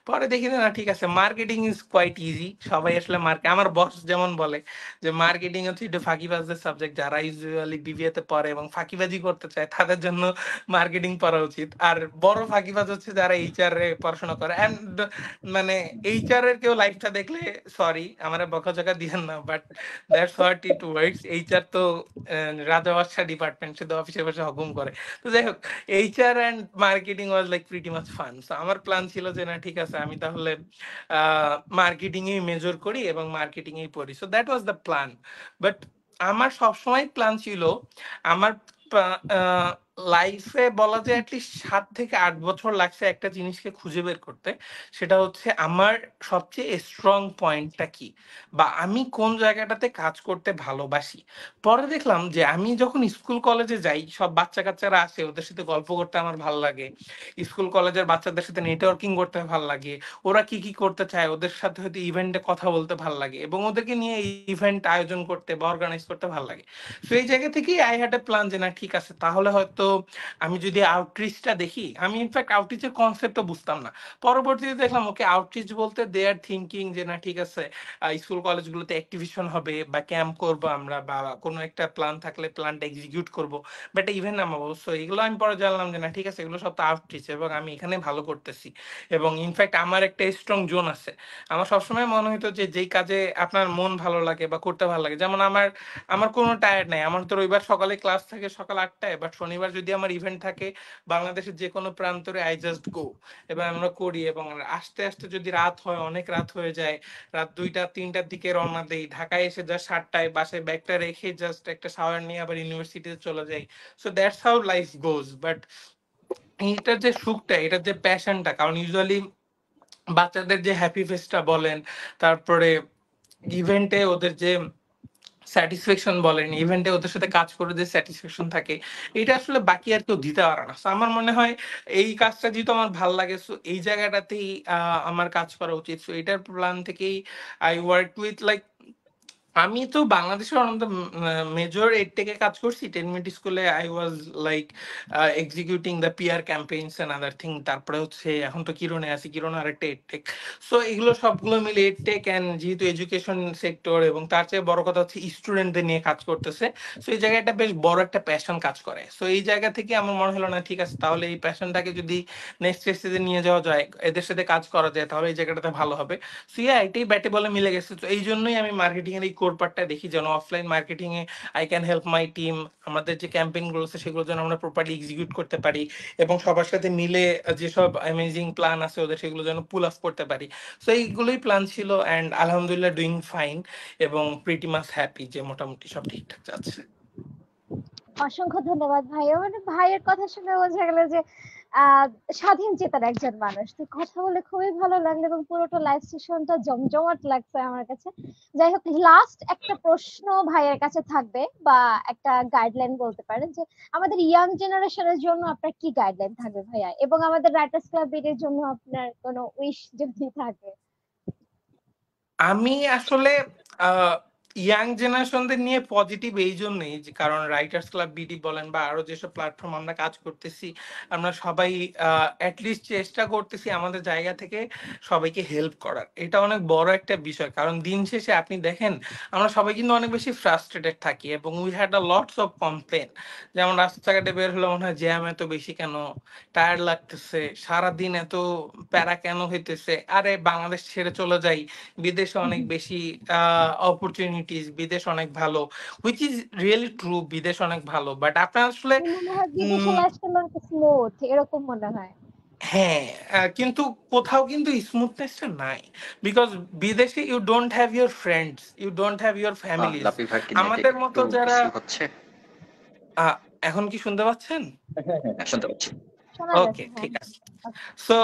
পরে দেখি যে না ঠিক আছে, মার্কেটিং ইজ কোয়াইট ইজি। সবাই আসলে আমার বস যেমন বলে যে মার্কেটিং হচ্ছে একটু ফাঁকিবাজদের সাবজেক্ট, যারা ইউজুয়ালি বিবিএ তে পড়ে এবং ফাঁকিবাজি করতে চায় তাদের জন্য মার্কেটিং পড়া উচিত। আর বড় ফাঁকিবাজ হচ্ছে যারা এইচআর এ পড়াশোনা করে। এন্ড মানে এইচআর এর কেউ লাইফটা দেখলে, সরি আমার বকাঝকা দিয়েন না, but that's what it works. HR তো রাজা বাদশাহ ডিপার্টমেন্ট, শুধু অফিসে বসে হুকুম করে। তো যাই হোক, HR and marketing was like pretty much fun. So আমার প্ল্যান ছিল যে না ঠিক আছে, আমি তাহলে মার্কেটিং এ মেজর করি এবং মার্কেটিং এই পড়ি। So that was the plan. But আমার সবসময় প্ল্যান ছিল, আমার লাইফে বলা যায় অ্যাটলিস্ট 7 থেকে 8 বছর লাগছে একটা জিনিসকে খুঁজে বের করতে। সেটা হচ্ছে আমার সবচেয়ে স্ট্রং পয়েন্টটা কি, বা আমি কোন জায়গাটাতে কাজ করতে ভালোবাসি। পরে দেখলাম যে আমি যখন স্কুল কলেজে যাই, সব বাচ্চা কাচ্চারা আসে, ওদের সাথে গল্প করতে আমার ভালো লাগে। স্কুল কলেজের বাচ্চাদের সাথে নেটওয়ার্কিং করতে ভালো লাগে। ওরা কি কি করতে চায়, ওদের সাথে হয়তো ইভেন্টে কথা বলতে ভালো লাগে, এবং ওদেরকে নিয়ে ইভেন্ট আয়োজন করতে বা অর্গানাইজ করতে ভালো লাগে। তো এই জায়গা থেকেই আই হ্যাড এ প্ল্যান যে না ঠিক আছে, তাহলে হয়তো আমি যদি আউটরিচটা দেখি। আমি ইনফ্যাক্ট আউটরিচের কনসেপ্টও বুঝতাম না। পরবর্তীতে দেখলাম ওকে, আউটরিচ বলতে দে আর থিঙ্কিং যে না ঠিক আছে, স্কুল কলেজগুলোতে অ্যাক্টিভিশন হবে বা ক্যাম্প করবো আমরা, বা কোনো একটা প্ল্যান থাকলে প্ল্যানটা এক্সিকিউট করবো, বাট ইভেন্ট নামাবো। সো এগুলো আমি পরে জানলাম যে না ঠিক আছে, এগুলো সব তো আউটরিচ, এবং আমি এখানে ভালো করতেছি। এবং ইনফ্যাক্ট আমার একটা স্ট্রং জোন আছে। আমার সবসময় মনে হতো যে যেই কাজে আপনার মন ভালো লাগে বা করতে ভালো লাগে, যেমন আমার আমার কোনো টায়ার্ড নাই। আমার তো রবিবার সকালে ক্লাস থাকে সকাল 8টায়, বাট শনিবার যদি আমার ইভেন্ট থাকে বাংলাদেশের যে কোনো প্রান্তরে, আই জাস্ট গো এবং আমরা করি। এবং আস্তে আস্তে যদি রাত হয়, অনেক রাত হয়ে যায়, রাত 2টা 3টার দিকে রওনা দেই, ঢাকায় এসে জাস্ট 7টায় বাসায় ব্যাগটা রেখে জাস্ট একটা শাওয়ার নিয়ে আবার ইউনিভার্সিটিতে চলে যাই। So that's how life goes. But এটার যে সুখটা, এটার যে প্যাশনটা, কারণ ইউজুয়ালি বাচ্চাদের যে হ্যাপি ফেসটা বলেন, তারপরে ইভেন্টে ওদের যে স্যাটিসফ্যাকশন বলেন, ইভেন্টে ওদের সাথে কাজ করে যে স্যাটিসফ্যাকশন থাকে, এটা আসলে বাকি আর কেউ দিতে পারে না। So আমার মনে হয় এই কাজটা যেহেতু আমার ভাল লাগে, সো এই জায়গাটাতেই আমার কাজ করা উচিত। সো এটার প্ল্যান থেকেই আই ওয়ার্ক উইথ লাইক, আমি তো বাংলাদেশের ওয়ান অফ দ্য মেজর এডটেকে কাজ করছি। 10 মিনিট স্কুলে I was like executing the PR campaigns and other thing. তারপরে হচ্ছে এখন তো কিরণে আছি, কিরণ আর একটা এডটেক। সো এগুলো সবগুলো মিলে এডটেক, এন্ড যেহেতু এডুকেশন সেক্টর, এবং তার চেয়ে বড় কথা হচ্ছে স্টুডেন্টদের নিয়ে কাজ করতেছে। সো এই জায়গাটা বেশ বড় একটা প্যাশন কাজ করে। সো এই জায়গা থেকে আমার মনে হলো না ঠিক আছে, তাহলে এই প্যাশনটাকে যদি নেক্সট স্টেজে নিয়ে যাওয়া যায়, এদের সাথে কাজ করা যায়, তাহলে এই জায়গাটাতে ভালো হবে। সো ইয়া, এটাই ব্যাটে বলে মিলে গেছে। তো এই জন্যই আমি মার্কেটিং এর এই কোর পার্টটা দেখি, যেন offline marketing A I can help my team. আমাদের যে ক্যাম্পেইন গুলো আছে সেগুলো যেন আমরা প্রপারলি এক্সিকিউট করতে পারি, এবং সবার সাথে মিলে যেসব অ্যামেজিং প্ল্যান আছে ওদের, সেগুলো যেন পুল অফ করতে পারি। সো এইগুলোই প্ল্যান ছিল, অ্যান্ড আলহামদুলিল্লাহ ডুইং ফাইন, এবং প্রিটি মাচ হ্যাপি যে মোটামুটি সব ঠিকঠাক যাচ্ছে। অসংখ্য ধন্যবাদ ভাইয়া। মানে ভাইয়ের কথা শুনে বোঝা গেল যে আহ স্বাধীন চেতার একজন মানুষ। তো কথা বলে খুবই ভালো লাগলো এবং পুরোটা লাইভ সেশনটা জমজমাট লাগছে আমার কাছে। যাই হোক, লাস্ট একটা প্রশ্ন ভাইয়ের কাছে থাকবে, বা একটা গাইডলাইন বলতে পারেন যে আমাদের ইয়াং জেনারেশনের জন্য আপনার কি গাইডলাইন থাকবে ভাইয়া, এবং আমাদের রাইটার্স ক্লাব বিডের জন্য আপনার কোনো উইশ যদি থাকে। আমি আসলে ইয়াং জেনারেশনদের নিয়ে পজিটিভ এই জন্যই যে, কারণ রাইটার্স ক্লাব বিডি বলেন বা আরো যেসব প্ল্যাটফর্ম আমরা কাজ করতেছি, আমরা সবাই অ্যাটলিস্ট চেষ্টা করতেছি আমাদের জায়গা থেকে সবাইকে হেল্প করার। এটা অনেক বড় একটা বিষয়, কারণ দিন শেষে আপনি দেখেন আমরা সবাই কিন্তু অনেক বেশি ফ্রাস্ট্রেটেড থাকি, এবং we had a lots of complain. যেমন রাস্তাঘাটে বের হলে মনে হয় জ্যাম এত বেশি কেন, টায়ার্ড লাগতেছে, সারাদিন এত প্যারা কেন হইতেছে। আরে বাংলাদেশ ছেড়ে চলে যাই, বিদেশে অনেক বেশি অপরচুনিটিস, বিদেশ অনেক ভালো, হুইচ ইজ রিয়েলি ট্রু, বিদেশ অনেক ভালো। বাট আপনার আসলে মনে হয় বিদেশের উম, লাইফস্টাইল অনেক স্মুথ, এরকম মনে হয়। হ্যাঁ, কিন্তু কোথাও কিন্তু স্মুথনেসটা নাই। বিকজ বিদেশে you don't have your friends, you don't have your families. Lapi ভাইকে নেটে আমাদের মতো একটু যারা ইস্যু হচ্ছে। এখন কি শুনতে পাচ্ছেন? হ্যাঁ, হ্যাঁ, হ্যাঁ, শুনতে পাচ্ছি। শোনা ওকে, যাচ্ছে, হ্যাঁ। ঠিক আছে। সো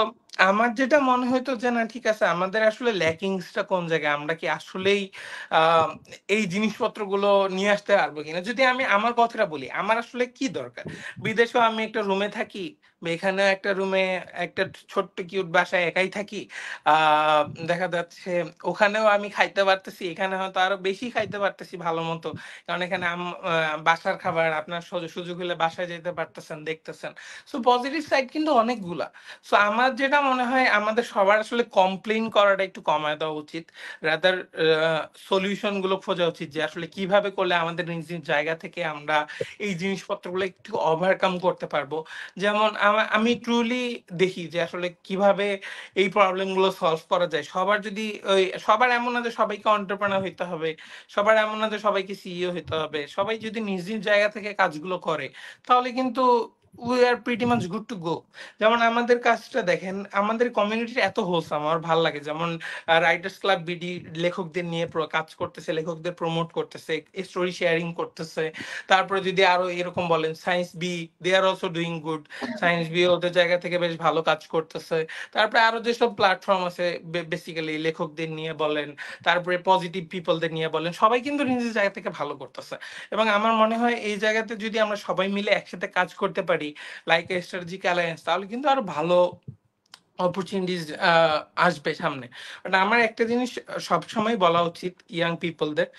আমার যেটা মনে হইতো যে না ঠিক আছে আমাদের আসলে ল্যাকিংসটা কোন জায়গায়, আমরা কি আসলেই আহ, এই জিনিসপত্রগুলো নিয়ে আসতে পারবো কিনা। যদি আমি আমার কথাটা বলি, আমার আসলে কি দরকার, বিদেশেও আমি একটা রুমে থাকি বা এখানেও একটা রুমে একটা ছোট্ট কিউট বাসায় একাই থাকি। আহ দেখা যাচ্ছে ওখানেও আমি খাইতে পারতেছি, এখানে হয়তো আরো বেশি খাইতে পারতেছি ভালো মতো, কারণ এখানে বাসার খাবার আপনার সুযোগ হলে বাসায় যেতে পারতেছেন, দেখতেছেন। সো পজিটিভ সাইড কিন্তু অনেকগুলা। সো আমার যেটা মনে হয় আমাদের সবার আসলে কমপ্লেইন করাটা একটু কমায় দেওয়া উচিত, রাদার সলিউশন গুলো খোঁজা উচিত যে আসলে কিভাবে করলে আমাদের নিজ নিজ জায়গা থেকে আমরা এই জিনিসপত্রগুলো একটু ওভারকাম করতে পারবো। যেমন আমি ট্রুলি দেখি যে আসলে কিভাবে এই প্রবলেম গুলো সলভ করা যায়। সবার যদি সবার এমন না যে সবাইকে অন্টারপ্রেনার হইতে হবে, সবার এমন না যে সবাইকে সিইও হইতে হবে, সবাই যদি নিজ নিজ জায়গা থেকে কাজগুলো করে তাহলে কিন্তু we are pretty much good to go. যেমন আমাদের কাজটা দেখেন, আমাদের কমিউনিটি এত হোলসাম, আমার ভালো লাগে। যেমন রাইটার্স ক্লাব বিডি লেখকদের নিয়ে কাজ করতেছে, লেখকদের প্রমোট করতেছে, স্টোরি শেয়ারিং করতেছে। তারপরে যদি আরো এরকম বলেন Science Bee, they are also doing good. Science Bee ওদের জায়গা থেকে বেশ ভালো কাজ করতেছে। তারপরে আরো যেসব প্ল্যাটফর্ম আছে বেসিক্যালি লেখকদের নিয়ে বলেন, তারপরে পজিটিভ পিপলদের নিয়ে বলেন, সবাই কিন্তু নিজের জায়গা থেকে ভালো করতেছে। এবং আমার মনে হয় এই জায়গাতে যদি আমরা সবাই মিলে একসাথে কাজ করতে পারি লাইক স্ট্র্যাটেজিক অ্যালায়েন্স, তাহলে কিন্তু আরো ভালো অপরচুনিটিস আসবে সামনে। বাট আমার একটা জিনিস সবসময় বলা উচিত ইয়াং পিপলদের,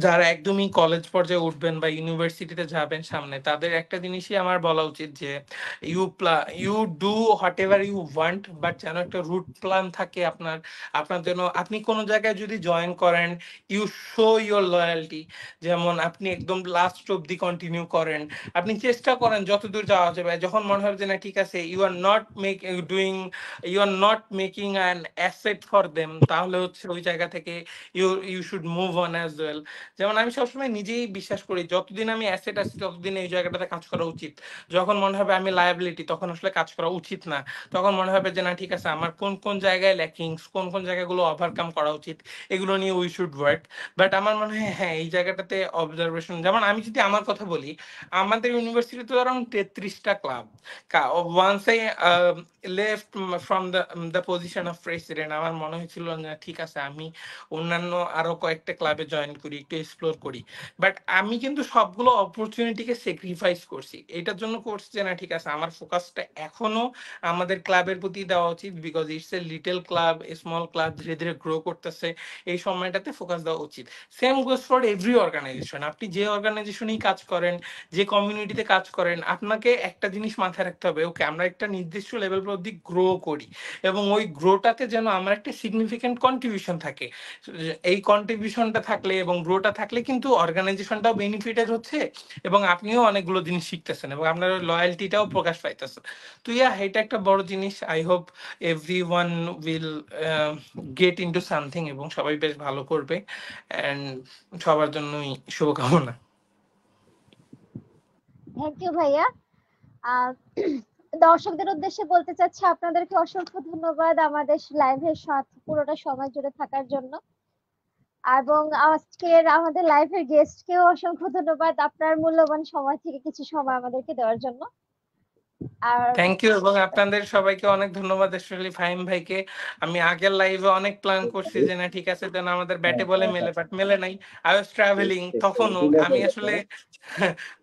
যারা একদমই কলেজ পর্যায়ে উঠবেন বা ইউনিভার্সিটিতে যাবেন সামনে, তাদের একটা জিনিসই আমার বলা উচিত যে you do whatever you want, but যেন একটা রুট প্ল্যান থাকে আপনার। আপনার জন্য আপনি কোনো জায়গায় যদি জয়েন করেন, ইউ শো ইউর লয়্যালটি। যেমন আপনি একদম লাস্ট অব্দি কন্টিনিউ করেন, আপনি চেষ্টা করেন যতদূর যাওয়া যাবে। যখন মনে হবে যে না ঠিক আছে you are not you are not making an asset for them, তাহলে হচ্ছে ওই জায়গা থেকে you should move on as well. যেমন আমি সবসময় নিজেই বিশ্বাস করি যতদিন আমি অ্যাসেট আছি ততদিন এই জায়গাটাতে কাজ করা উচিত। যখন মনে হবে আমি লায়াবিলিটি, তখন আসলে কাজ করা উচিত না। তখন মনে হবে যে না ঠিক আছে আমার কোন কোন জায়গায় ল্যাকিংস, কোন কোন জায়গাগুলো ওভারকাম করা উচিত, এগুলো নিয়ে উই শুড ওয়ার্ক। বাট আমার মনে হয় হ্যাঁ এই জায়গাটাতে অবজারভেশন, যেমন আমি যদি আমার কথা বলি, আমাদের ইউনিভার্সিটিতে অ্যারাউন্ড 33টা club. Once I left from the position of president, আমার মনে হয়েছিল না ঠিক আছে আমি অন্যান্য আরো কয়েকটা ক্লাবে জয়েন করি, একটু এক্সপ্লোর করি। বাট আমি কিন্তু সবগুলো অপরচুনিটিকে স্যাক্রিফাইস করছি, এটার জন্য করছি যে না ঠিক আছে আমার ফোকাসটা এখনো আমাদের ক্লাবের প্রতি দেওয়া উচিত, because it's a little club, small club, ধীরে ধীরে গ্রো করতেছে, এই সময়টাতে ফোকাস দেওয়া উচিত। Same goes for every organisation. আপনি যে অর্গানাইজেশনেই কাজ করেন, যে কমিউনিটিতে কাজ করেন, আপনাকে একটা জিনিস মাথায় রাখতে হবে, ওকে আমরা একটা নির্দিষ্ট লেভেল অবধি গ্রো করি এবং ওই গ্রোটাতে যেন আমার একটা সিগনিফিকেন্ট কন্ট্রিবিউশন থাকে। এই কন্ট্রিবিউশনটা থাকলে এবং গ্রোটা থাকলে কিন্তু অর্গানাইজেশনটাও বেনিফিটেড হচ্ছে এবং আপনিও অনেকগুলো জিনিস শিখতেছেন এবং আপনার লয়্যালটিটাও প্রকাশ পাইতেছে। তো ইয়া, এটা একটা বড় জিনিস। I hope every one will get into something এবং সবাই বেশ ভালো করবে। অ্যান্ড সবার জন্যই শুভকামনা। থ্যাংক ইউ ভাইয়া। আহ, দর্শকদের উদ্দেশ্যে বলতে চাচ্ছি আপনাদেরকে অসংখ্য ধন্যবাদ আমাদের লাইভের সাথে পুরোটা সময় জুড়ে থাকার জন্য। এবং আজকের আমাদের লাইভের গেস্টকেও অসংখ্য ধন্যবাদ আপনার মূল্যবান সময় থেকে কিছু সময় আমাদেরকে দেওয়ার জন্য। আর থ্যাংক ইউ, এবং আপনাদের সবাইকে অনেক ধন্যবাদ, স্পেশালি ফাহিম ভাইকে। আমি আগের লাইভে অনেক প্ল্যান করছি যে না ঠিক আছে যেন আমাদের ব্যাটে বলে মেলে, বাট মেলে নাই। আই ওয়াজ ট্রাভেলিং তখনও। আমি আসলে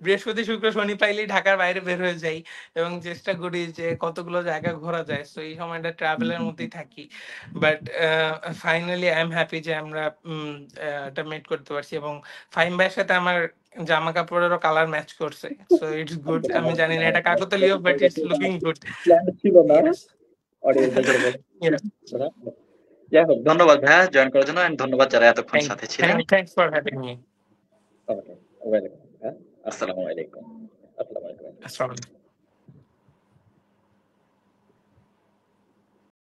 বৃহস্পতি শুক্র শনি পাইলেই ঢাকার বাইরে বের হয়ে যাই এবং চেষ্টা করি যে কতগুলো জায়গা ঘোরা যায়, তো এই সময়টা ট্রাভেলের মধ্যেই থাকি। But finally I am happy যে আমরা এটা মেট করতে পারছি এবং ফাহিম ভাইয়ের সাথে আমার জামা কাপড়েরও কালার ম্যাচ করছে। So it's good. আমি জানি না এটা কাকতালীয়, but it's looking good. Plan ছিল না ইয়েস। অডিয়েন্সদের বলে। যাই হোক, ধন্যবাদ ভাইয়া জয়েন করার জন্য, and ধন্যবাদ যারা এতক্ষণ সাথে ছিলেন। Thanks for having me. Okay, welcome. আসসালামু আলাইকুম। আসসালামু আলাইকুম। Assalamu alaikum.